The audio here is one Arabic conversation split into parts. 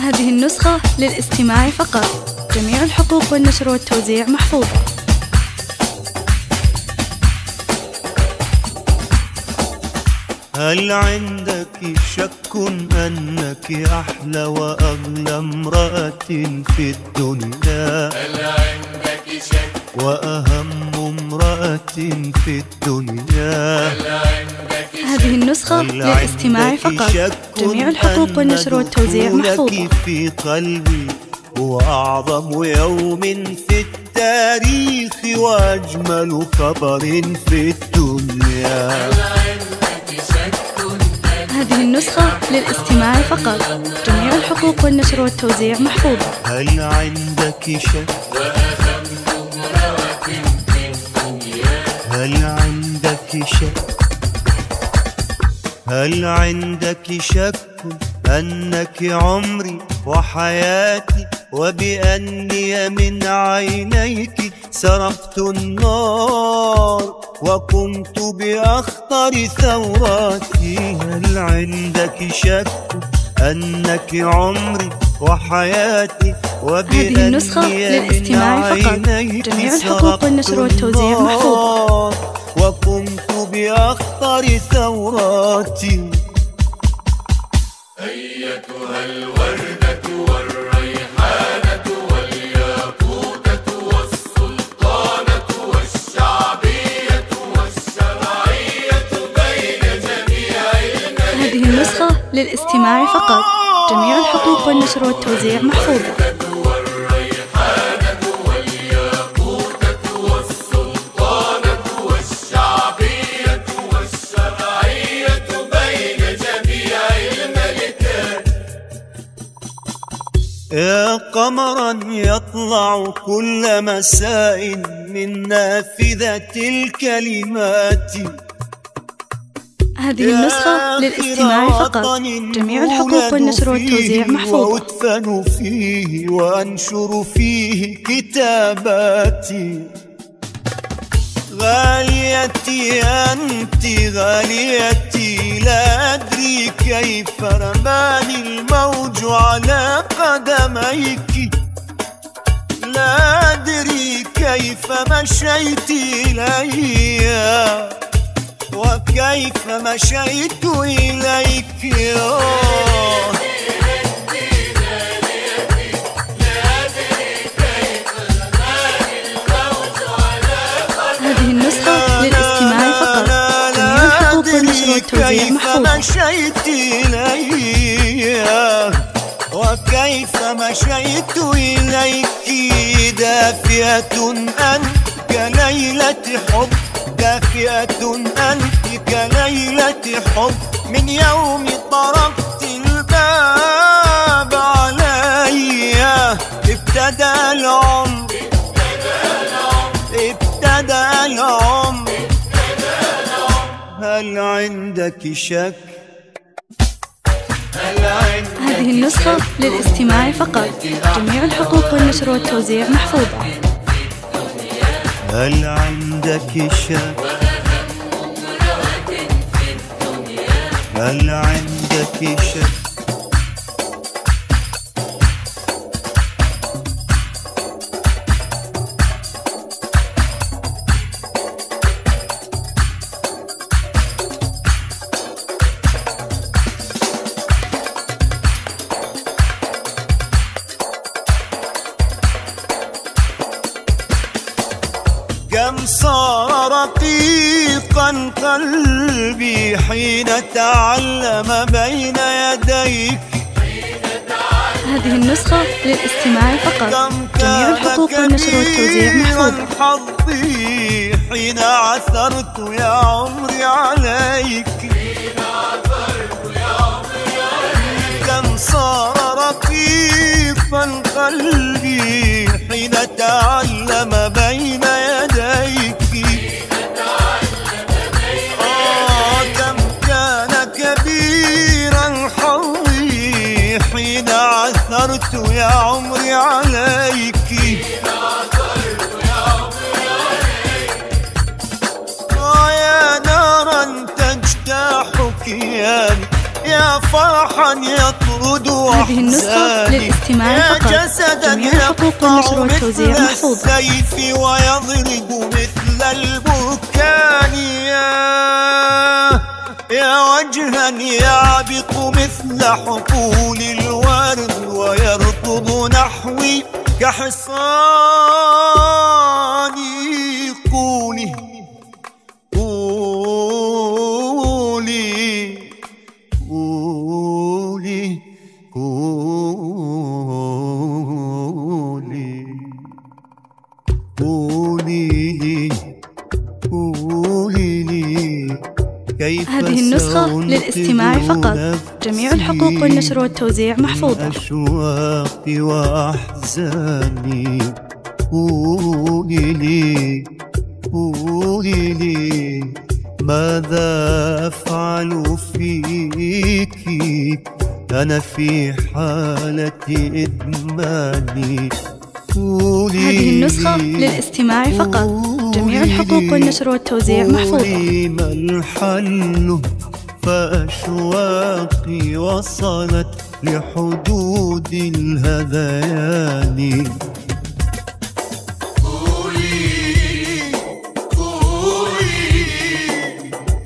هذه النسخة للاستماع فقط. جميع الحقوق والنشر والتوزيع محفوظة. هل عندك شك أنك أحلى وأغلى امرأة في الدنيا؟ هل عندك شك وأهم امرأة في الدنيا؟ هل عندك شك هذه النسخة للاستماع فقط. جميع الحقوق والنشر والتوزيع محفوظة. في قلبي هو أعظم يوم في التاريخ وأجمل خبر في الدنيا. هل عندك شك هذه النسخة للاستماع فقط. جميع الحقوق والنشر والتوزيع محفوظة. هل عندك شك؟ وأهم امرأة في الدنيا. هل عندك شك؟ هل عندك شك أنك عمري وحياتي وبأني من عينيك سرقت النار وقمت بأخطر ثوراتي؟ هل عندك شك أنك عمري وحياتي هذه النسخة للاستماع فقط. جميع الحقوق والنشر والتوزيع محفوظة. وقمت بأخطر ثوراتي؟ أيتها الوردة والريحانة والياقوتة والسلطانة والشعبية والشرعية بين جميع الملكات. هذه النسخة للاستماع فقط. جميع الحقوق والنشر والتوزيع محفوظة. والريحانة والياقوتة والسلطانة والشعبية والشرعية بين جميع الملكات. يا قمرا يطلع كل مساء من نافذة الكلمات. هذه النسخة للاستماع فقط. جميع الحقوق والنشر والتوزيع محفوظة. وأدفن فيه وأنشر فيه كتاباتي. غاليتي أنت غاليتي، لا أدري كيف رماني الموج على قدميك، لا أدري كيف مشيت إلي وكيف مشيت إليك. هذه النسخة للاستماع فقط. جميع الحقوق والنشر والتوزيع محفوظة. مشيت إلي وكيف مشيت إليك. دافئة أنت كليلة حب، دافئة أنت كليلة حب، من يوم طرقت الباب علي ابتدى العمر، ابتدى العمر. هل عندك شك؟ هذه النسخة للاستماع فقط. جميع الحقوق والنشر والتوزيع محفوظة. هل عندك شك؟ هل عندك شك؟ كم صار رقيقا قلبي حين تعلم بين يديك. هذه النسخة للاستماع فقط. جميع الحقوق والنشر والتوزيع محفوظة. حظي حين عثرت يا عمري عليك، كم صار رقيقا قلبي حين تعلم بين يديك. كم كان كبيرا حظي حين عثرت يا عمري عليك. يا نارا تجتاح كياني، يا فرحا يطرد هذه النسخة للاستماع فقط. جميع الحقوق والنشر والتوزيع محفوظة. السيف ويضرب مثل البركان يا وجها يعبق مثل حقول الورد ويركض نحوي كحصاني. قولي قولي قولي قولي قولي لي كيف هذه النسخة للاستماع فقط. جميع الحقوق والنشر والتوزيع محفوظة. أشواقي وأحزاني قولي لي قولي لي ماذا أفعل فيك أنا في حالة إدماني. هذه النسخة للاستماع فقط. جميع الحقوق والنشر والتوزيع محفوظة. ما الحل فأشواقي وصلت لحدود الهذيان.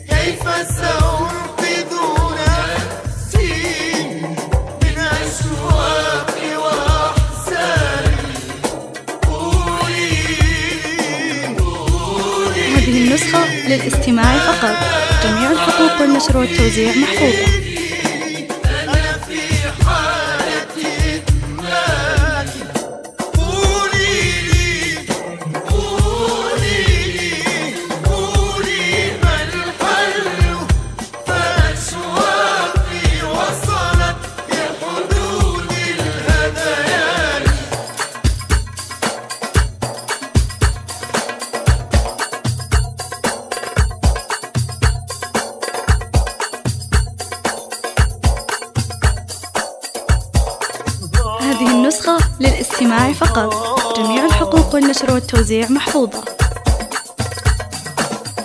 كيف سأنقذ نفسي من أشواقي وأحزاني. هذه النسخة للاستماع فقط. جميع الحقوق والنشر والتوزيع محفوظة. أنا في حالة إدمان. قولي ما الحل فأشواقي وصلت لحدود الهذيان. هذه النسخة للاستماع فقط. جميع الحقوق والنشر والتوزيع محفوظة.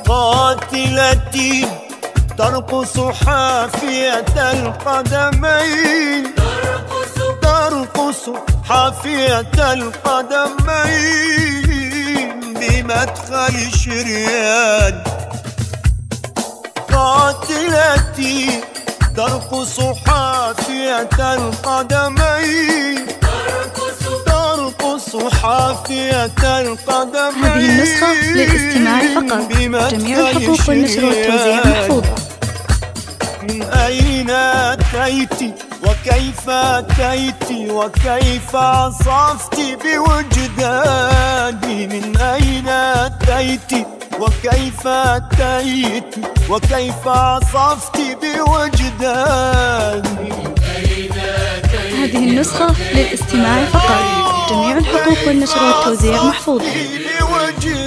قاتلتي ترقص حافية القدمين. ترقص حافية القدمين بمدخل شريان. قاتلتي ترقص حافية القدمين. ترقص حافية القدمين. هذه النسخة للاستماع فقط. جميع الحقوق والنشر والتوزيع محفوظة. من أين أتيت وكيف أتيت وكيف عصفت بوجداني. من أين أتيت وكيف أتيت وكيف عصفت بوجداني. هذه النسخة للاستماع فقط. جميع الحقوق والنشر والتوزيع محفوظة. بوجداني